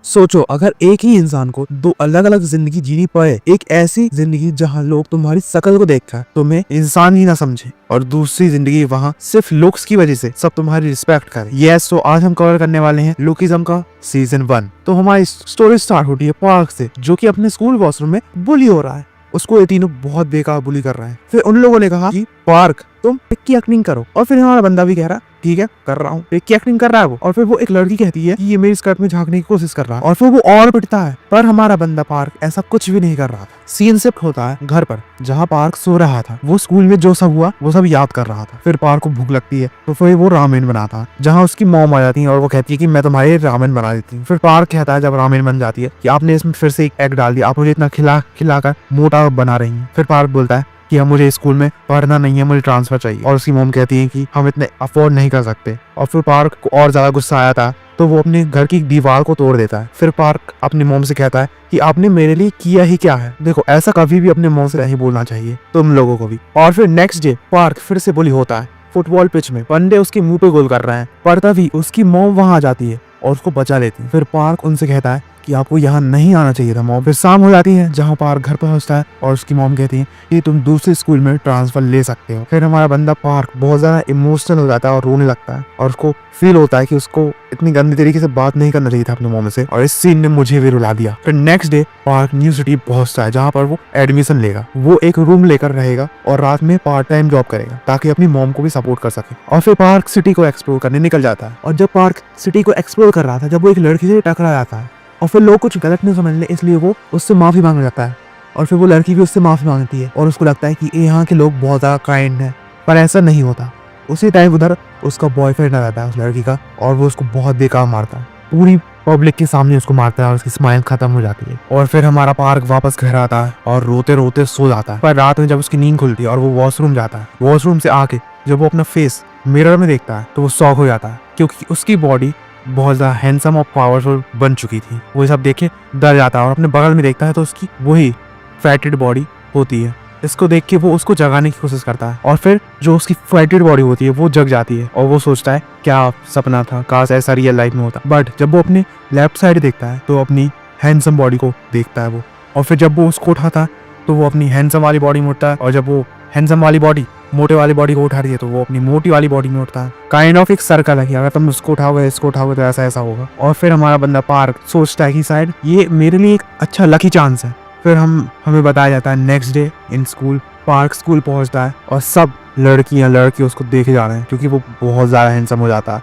सोचो अगर एक ही इंसान को दो अलग अलग जिंदगी जीनी पड़े, एक ऐसी जिंदगी जहाँ लोग तुम्हारी शकल को देखकर तुम्हें इंसान ही ना समझे और दूसरी जिंदगी वहाँ सिर्फ लुक्स की वजह से सब तुम्हारी रिस्पेक्ट करे। यस, तो आज हम कवर करने वाले हैं लुकिज्म का सीजन 1। तो हमारी स्टोरी स्टार्ट होती है पार्क से, जो कि अपने स्कूल वॉशरूम में बुली हो रहा है। उसको ये तीनों बहुत बेकार बुली कर रहे हैं। फिर उन लोगों ने कहा कि पार्क तुम पिक की एक्टिंग करो, और फिर हमारा बंदा भी कह रहा ठीक है कर रहा हूँ, पिक की एक्टिंग कर रहा है वो। और फिर वो एक लड़की कहती है कि ये मेरी स्कर्ट में झांकने की कोशिश कर रहा है, और फिर वो और पिटता है। पर हमारा बंदा पार्क ऐसा कुछ भी नहीं कर रहा था। सीन शिफ्ट होता है घर पर, जहाँ पार्क सो रहा था। वो स्कूल में जो सब हुआ वो सब याद कर रहा था। फिर पार्क को भूख लगती है तो फिर वो रामेन बनाता है, जहाँ उसकी मॉम आ जाती है और वो कहती है कि मैं तुम्हारे रामेन बना देती हूँ। फिर पार्क कहता है जब रामेन बन जाती है कि आपने इसमें फिर से एक एग डाल दिया, आप मुझे इतना खिला कर मोटा बना रही है। फिर पार्क बोलता है कि हम मुझे स्कूल में पढ़ना नहीं है, मुझे ट्रांसफर चाहिए। और उसकी मॉम कहती है कि हम इतने अफोर्ड नहीं कर सकते। और फिर पार्क को और ज्यादा गुस्सा आया था तो वो अपने घर की दीवार को तोड़ देता है। फिर पार्क अपनी मॉम से कहता है कि आपने मेरे लिए किया ही क्या है। देखो ऐसा कभी भी अपने मॉम से नहीं बोलना चाहिए, तुम लोगों को भी। और फिर नेक्स्ट डे पार्क फिर से बुली होता है फुटबॉल पिच में। पंडे उसके मुंह पे गोल कर रहे हैं, पर तभी उसकी मॉम वहां आ जाती है और उसको बचा लेती है। फिर पार्क उनसे कहता है कि आपको यहाँ नहीं आना चाहिए था मॉम। फिर शाम हो जाती है जहाँ पार्क घर पहुँचता है और उसकी मॉम कहती है कि तुम दूसरे स्कूल में ट्रांसफर ले सकते हो। फिर हमारा बंदा पार्क बहुत ज्यादा इमोशनल हो जाता है और रोने लगता है, और उसको फील होता है कि उसको इतनी गंदी तरीके से बात नहीं करना चाहिए था अपने मॉम से, और इस सीन ने मुझे भी रुला दिया। फिर next day park new city पहुंचता है जहाँ पर वो एडमिशन लेगा। वो एक रूम लेकर रहेगा और रात में पार्ट टाइम जॉब करेगा ताकि अपनी मॉम को भी सपोर्ट कर सके। और फिर पार्क सिटी को एक्सप्लोर करने निकल जाता है। और जब पार्क सिटी को एक्सप्लोर कर रहा था, जब वो एक लड़की से टकरा जाता है और फिर लोग कुछ गलत नहीं समझ ले, इसलिए वो उससे माफी मांगने जाता है। और फिर वो लड़की भी उससे माफी मांगती है और उसको लगता है कि यहाँ के लोग बहुत ज्यादा काइंड हैं, पर ऐसा नहीं होता। उसी टाइम उधर उसका बॉयफ्रेंड आ जाता है उस लड़की का, और वो उसको बहुत बेकार मारता है, पूरी पब्लिक के सामने उसको मारता है और उसकी स्माइल खत्म हो जाती है। और फिर हमारा पार्क वापस घर आता है और रोते रोते सो जाता है। पर रात में जब उसकी नींद खुलती है और वो वॉशरूम जाता है, वॉशरूम से आके जब वो अपना फेस मिरर में देखता है तो वो शॉक हो जाता है, क्योंकि उसकी बॉडी बहुत ज्यादा हैंडसम और पावरफुल बन चुकी थी। वो सब देख के डर जाता है और अपने बगल में देखता है तो उसकी वही फैटेड बॉडी होती है। इसको देख के वो उसको जगाने की कोशिश करता है, और फिर जो उसकी फैटेड बॉडी होती है वो जग जाती है और वो सोचता है क्या सपना था, काश ऐसा रियल लाइफ में होता। बट जब वो अपने लेफ्ट साइड देखता है तो अपनी हैंडसम बॉडी को देखता है वो, और फिर जब वो उसको उठाता है तो वो अपनी हैंडसम वाली बॉडी में उठता है, और जब वो हैंडसम वाली बॉडी मोटे वाली बॉडी को उठा रही है तो वो अपनी मोटी वाली बॉडी में उठता है। काइंड ऑफ एक सर्कल है कि अगर तुम उसको उठाओगे इसको उठाओगे तो ऐसा ऐसा होगा। और फिर हमारा बंदा पार्क सोचता है कि शायद ये मेरे लिए एक अच्छा लकी चांस है। फिर हमें बताया जाता है next day in school park school पहुंचता है और सब लड़के उसको देखे जा रहे हैं क्योंकि वो बहुत ज्यादा हैंडसम हो जाता है।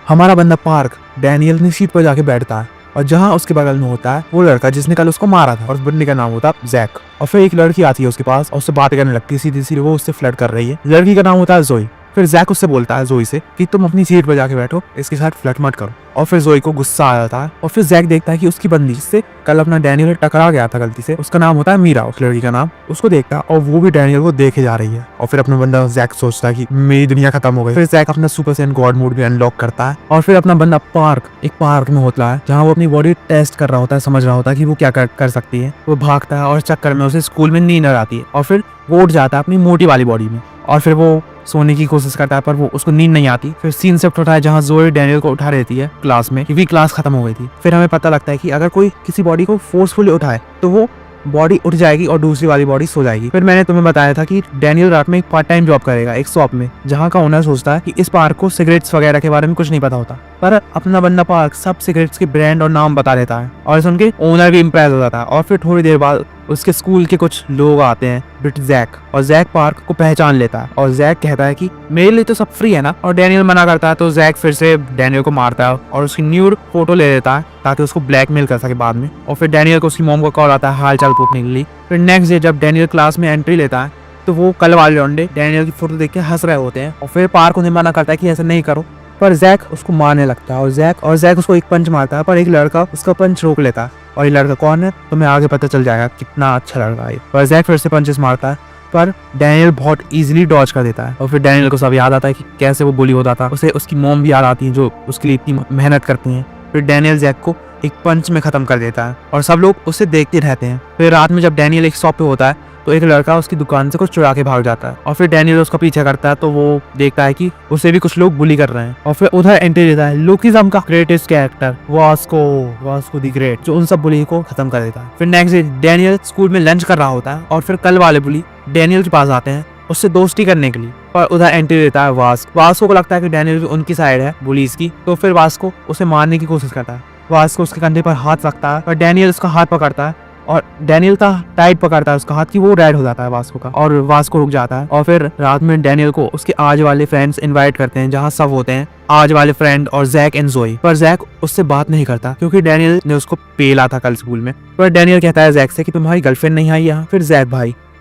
हमारा बंदा पार्क डैनियल की सीट पर जाके बैठता है, और जहाँ उसके बगल में होता है वो लड़का जिसने कल उसको मारा था, और उस बंदे का नाम होता है जैक। और फिर एक लड़की आती है उसके पास और उससे बात करने लगती है, सीधी सीधी वो उससे फ्लर्ट कर रही है। लड़की का नाम होता है जोई। फिर जैक उससे बोलता है जोई से कि तुम अपनी सीट पर जाके बैठो, इसके साथ फ्लर्ट मत करो। और फिर जोई को गुस्सा आ जाता है, और फिर जैक देखता है कि उसकी बंदी जिससे कल अपना डैनियल टकरा गया था गलती से, उसका नाम होता है मीरा, उस लड़की का नाम। उसको देखता है और वो भी डैनियल को देखे जा रही है। और फिर अपना बंदा जैक सोचता है कि मेरी दुनिया खत्म हो गई। फिर जैक अपना सुपर सैयन गॉड मोड भी अनलॉक करता है, और फिर अपना बंदा पार्क एक पार्क में होता है जहाँ वो अपनी बॉडी टेस्ट कर रहा होता है, समझ रहा होता है कि वो क्या कर सकती है। वो भागता है और चक्कर में उसे स्कूल में नींद आती है, और फिर वो उठ जाता है अपनी मोटी वाली बॉडी में, और फिर वो सोने की कोशिश करता है पर वो उसको नींद नहीं आती। फिर सीन शिफ्ट होता है जहाँ जोई डैनियल को उठा रहती है क्लास में, क्योंकि क्लास खत्म हो गई थी। फिर हमें पता लगता है कि अगर कोई किसी बॉडी को फोर्सफुली उठाए तो वो बॉडी उठ जाएगी और दूसरी वाली बॉडी सो जाएगी। फिर मैंने तुम्हें बताया था कि डैनियल रात में एक पार्ट टाइम जॉब करेगा एक शॉप में, जहाँ का ओनर सोचता है कि इस पार्क को सिगरेट्स वगैरह के बारे में कुछ नहीं पता होता, पर अपना बंदा पार्क सब सिगरेट्स के ब्रांड और नाम बता देता है, और सुन के ओनर भी इम्प्रेस हो जाता है। और फिर थोड़ी देर बाद उसके स्कूल के कुछ लोग आते हैं बिट जैक, और जैक पार्क को पहचान लेता है, और जैक कहता है कि मेरे लिए तो सब फ्री है ना। और डैनियल मना करता है तो जैक फिर से डैनियल को मारता है और उसकी न्यूड फोटो ले लेता है ताकि उसको ब्लैकमेल कर सके बाद में। और फिर डैनियल को उसकी मॉम का कॉल आता है हाल चाल पूछने के लिए। फिर नेक्स्ट डे जब डैनियल क्लास में एंट्री लेता है तो वो कल वाले लौंडे डैनियल की फोटो देख के हंस रहे होते हैं, और फिर पार्क उन्हें मना करता है कि ऐसा नहीं करो, पर जैक उसको मारने लगता है, और जैक उसको एक पंच मारता है, पर एक लड़का उसका पंच रोक लेता है, और ये लड़का कौन है तुम्हें आगे पता चल जाएगा कितना अच्छा लड़का है। पर जैक फिर से पंचेस मारता है, पर डैनियल बहुत इजीली डॉज कर देता है। और फिर डैनियल को सब याद आता है कि कैसे वो बुली होता था, उसे उसकी मॉम भी याद आती है जो उसके लिए इतनी मेहनत करती हैं। फिर डैनियल जैक को एक पंच में खत्म कर देता है और सब लोग उसे देखते रहते हैं। फिर रात में जब डैनियल एक शॉप पे होता है तो एक लड़का उसकी दुकान से कुछ चुरा के भाग जाता है और फिर डैनियल उसका पीछा करता है। तो वो देखता है कि उसे भी कुछ लोग बुली कर रहे हैं और फिर उधर एंट्री देता है लोकिज्म का greatest character Vasco the great, जो उन सब बुली को खत्म कर देता है। फिर नेक्स्ट डे डैनियल स्कूल में लंच कर रहा होता है और फिर कल वाले बुली डैनियल के पास आते हैं उससे दोस्ती करने के लिए, पर उधर एंट्री देता है वास्को को लगता है कि डैनियल उनकी साइड है पुलिस की, तो फिर वास्को उसे मारने की कोशिश करता है। वास्को उसके कंधे पर हाथ रखता है और डैनियल उसका हाथ पकड़ता है और डैनियल का टाइट पकड़ता है उसका हाथ की वो रेड हो जाता है वास्को का और वास्को रुक जाता है। और फिर रात में डैनियल को उसके आज वाले फ्रेंड्स इनवाइट करते हैं जहाँ सब होते हैं, आज वाले फ्रेंड और जैक एंड जोई। पर जैक उससे बात नहीं करता क्योंकि डैनियल ने उसको पेला था कल स्कूल में। पर डैनियल कहता है जैक से कि तुम्हारी गर्लफ्रेंड नहीं आई यहाँ। फिर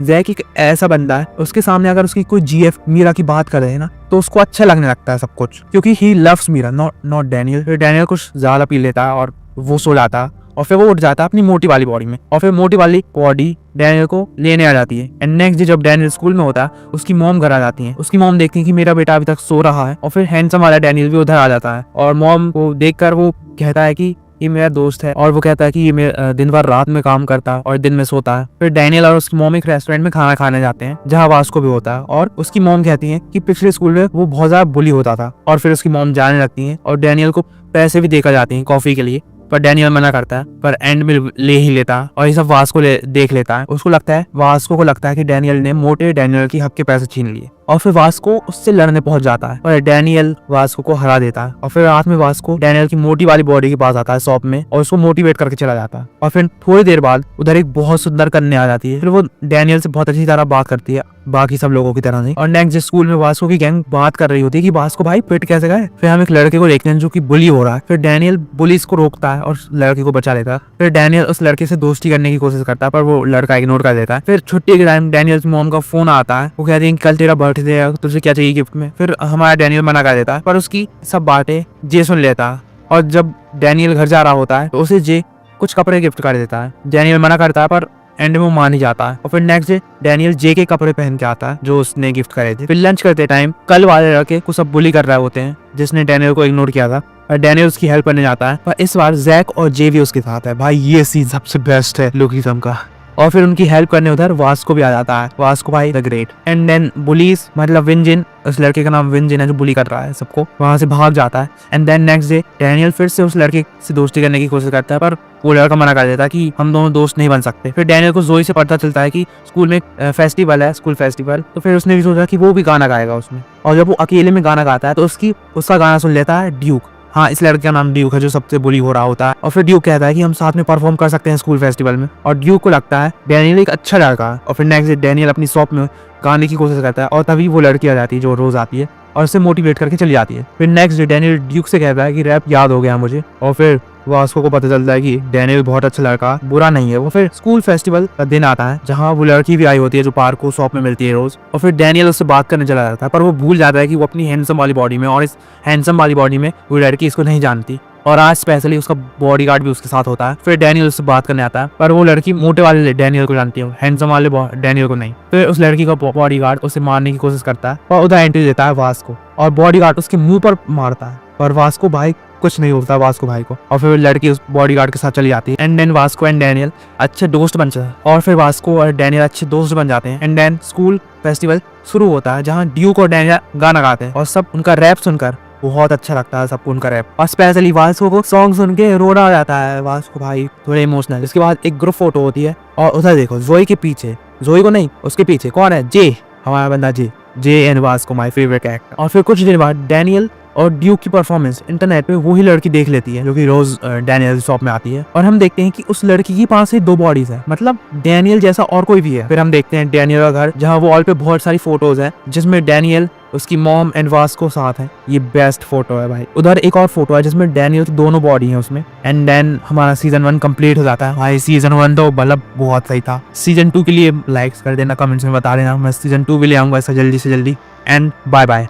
जैक एक ऐसा बंदा है उसके सामने अगर उसकी कोई जीएफ मीरा की बात कर रहे हैं ना तो उसको अच्छा लगने लगता है सब कुछ, क्योंकि he loves Meera not Daniel. फिर डैनियल कुछ ज्यादा पी लेता है और वो सो जाता है और फिर वो उठ जाता है अपनी मोटी वाली बॉडी में और फिर मोटी वाली बॉडी डैनियल को लेने आ जाती है। एंड नेक्स्ट डे जब डैनियल स्कूल में होता है उसकी मॉम घर आ जाती है। उसकी मॉम देखती है कि मेरा बेटा अभी तक सो रहा है और फिर हैंडसम वाला डैनियल भी उधर आ जाता है और मॉम को देखकर वो कहता है कि ये मेरा दोस्त है और वो कहता है कि ये दिन भर रात में काम करता है और दिन में सोता है। फिर डैनियल और उसकी मॉम एक रेस्टोरेंट में खाना खाने जाते हैं जहाँ वास्को भी होता है और उसकी मॉम कहती है कि पिछले स्कूल में वो बहुत ज्यादा बुली होता था और फिर उसकी मॉम जाने लगती है और डैनियल को पैसे भी देकर जाती है कॉफी के लिए, पर डैनियल मना करता है पर एंड में ले ही लेता है और ये सब वास्को देख लेता है। वास्को को लगता है कि डैनियल ने मोटे डैनियल की हक के पैसे छीन लिए और फिर वास्को उससे लड़ने पहुंच जाता है और डैनियल वास्को को हरा देता है। और फिर रात में वास्को डैनियल की मोटी वाली बॉडी के पास आता है शॉप में और उसको मोटिवेट करके चला जाता है। और फिर थोड़ी देर बाद उधर एक बहुत सुंदर कन्या आ जाती है। फिर वो डैनियल से बहुत अच्छी तरह बात करती है बाकी सब लोगों की तरह नहीं। और नेक्स्ट स्कूल में वास्को की गैंग बात कर रही होती है कि वास्को भाई पिट कैसे गए। फिर हम एक लड़के को देखते हैं जो कि बुली हो रहा है। फिर डैनियल पुलिस को रोकता है और लड़के को बचा लेता है। फिर डैनियल उस लड़के से दोस्ती करने की कोशिश करता है पर वो लड़का इग्नोर कर देता है। फिर छुट्टी के टाइम डैनियल की मॉम का फोन आता है, वो कहती है कल तेरा बर्थडे है, तुझे क्या चाहिए गिफ्ट में। फिर हमारा डैनियल मना कर देता है पर उसकी सब बातें जे सुन लेता है और जब डैनियल घर जा रहा होता है तो उसे जे कुछ कपड़े गिफ्ट कर देता है। डैनियल मना करता है पर एंड में वो मान ही जाता है और फिर नेक्स्ट डे डैनियल जे के कपड़े पहन के आता है जो उसने गिफ्ट करे थे। फिर लंच करते टाइम कल वाले लड़के को सब बुली कर रहे होते हैं जिसने डैनियल को इग्नोर किया था और डैनियल उसकी हेल्प करने जाता है पर इस बार जैक और जे भी उसके साथ है। भाई ये सीन सबसे बेस्ट है लोकिज्म का। और फिर उनकी हेल्प करने उधर वास्को भी आ जाता है, वास्को भाई the great. And then police मतलब विंजिन, उस लड़के का नाम विंजिन है जो बुली कर रहा है सबको, वहां से भाग जाता है। And then next day Daniel फिर से उस लड़के से दोस्ती करने की कोशिश करता है पर वो लड़का मना कर देता है कि हम दोनों दोस्त नहीं बन सकते। फिर डैनियल को जोई से पता चलता है कि स्कूल में फेस्टिवल है, स्कूल फेस्टिवल, तो फिर उसने भी सोचा कि वो भी गाना गाएगा उसमें। और जब वो अकेले में गाना गाता है तो उसका गाना सुन लेता है ड्यूक। हाँ, इस लड़के का नाम ड्यूक है जो सबसे बुली हो रहा होता है। और फिर ड्यूक कहता है कि हम साथ में परफॉर्म कर सकते हैं स्कूल फेस्टिवल में। और ड्यूक को लगता है डैनियल एक अच्छा लड़का है। और फिर नेक्स्ट डे डैनियल अपनी शॉप में गाने की कोशिश करता है और तभी वो लड़की आ जाती है जो रोज आती है और उसे मोटिवेट करके चली जाती है। फिर नेक्स्ट डे डैनियल ड्यूक से कहता है कि रैप याद हो गया मुझे। और फिर वास्को को पता चलता है कि डैनियल बहुत अच्छा लड़का, बुरा नहीं है वो। फिर स्कूल फेस्टिवल का दिन आता है जहाँ वो लड़की भी आई होती है जो पार्क को शॉप में मिलती है रोज। और फिर डैनियल उससे बात करने चला जाता है पर वो भूल जाता है कि वो अपनी हैंडसम वाली बॉडी में, और इस हैंडसम वाली बॉडी में वो लड़की इसको नहीं जानती और आज स्पेशली उसका बॉडीगार्ड भी उसके साथ होता है। फिर डैनियल उससे बात करने आता है पर वो लड़की मोटे वाले डैनियल को जानती है, हैंडसम वाले डैनियल को नहीं। फिर उस लड़की का बॉडीगार्ड उसे मारने की कोशिश करता है और उधर एंट्री देता है वास्को और बॉडीगार्ड उसके मुंह पर मारता है पर वास्को भाई कुछ नहीं होता वास्को भाई को। और फिर लड़की उस बॉडीगार्ड के साथ चली जाती है। And then Vasco and Daniel अच्छे दोस्त बन जाते हैं और फिर वास्को और डैनियल अच्छे दोस्त बन जाते हैं। एंड देन स्कूल फेस्टिवल शुरू होता है जहाँ ड्यूक और डैनियल गाना गाते हैं और सब उनका रैप सुनकर बहुत अच्छा लगता है सबको उनका रैप। और स्पेशली वास्को को सॉन्ग सुन के रोना आ जाता है वास्को भाई, थोड़े इमोशनल। इसके बाद एक ग्रुप फोटो होती है और उधर देखो जोई के पीछे, जोई को नहीं उसके पीछे कौन है, जे, हमारा बंदा जे and Vasco my favourite character. और फिर कुछ दिन बाद डैनियल और ड्यूक की परफॉर्मेंस इंटरनेट पे वही लड़की देख लेती है जो कि रोज डैनियल शॉप में आती है और हम देखते हैं कि उस लड़की के पास ही 2 बॉडीज है, मतलब डैनियल जैसा और कोई भी है। फिर हम देखते हैं डैनियल का घर जहाँ वॉल पे बहुत सारी फोटोज है जिसमें डैनियल, उसकी मॉम एंड वास्को साथ है। ये बेस्ट फोटो है भाई। उधर एक और फोटो है जिसमें डैनियल की दोनों बॉडी है उसमें। एंड देन हमारा सीजन 1 कंप्लीट हो जाता है भाई। सीजन 1 तो मतलब बहुत सही था। सीजन 2 के लिए लाइक्स कर देना, कमेंट्स में बता देना, मैं सीजन 2 भी ले आऊंगा ऐसा जल्दी से जल्दी। And bye bye.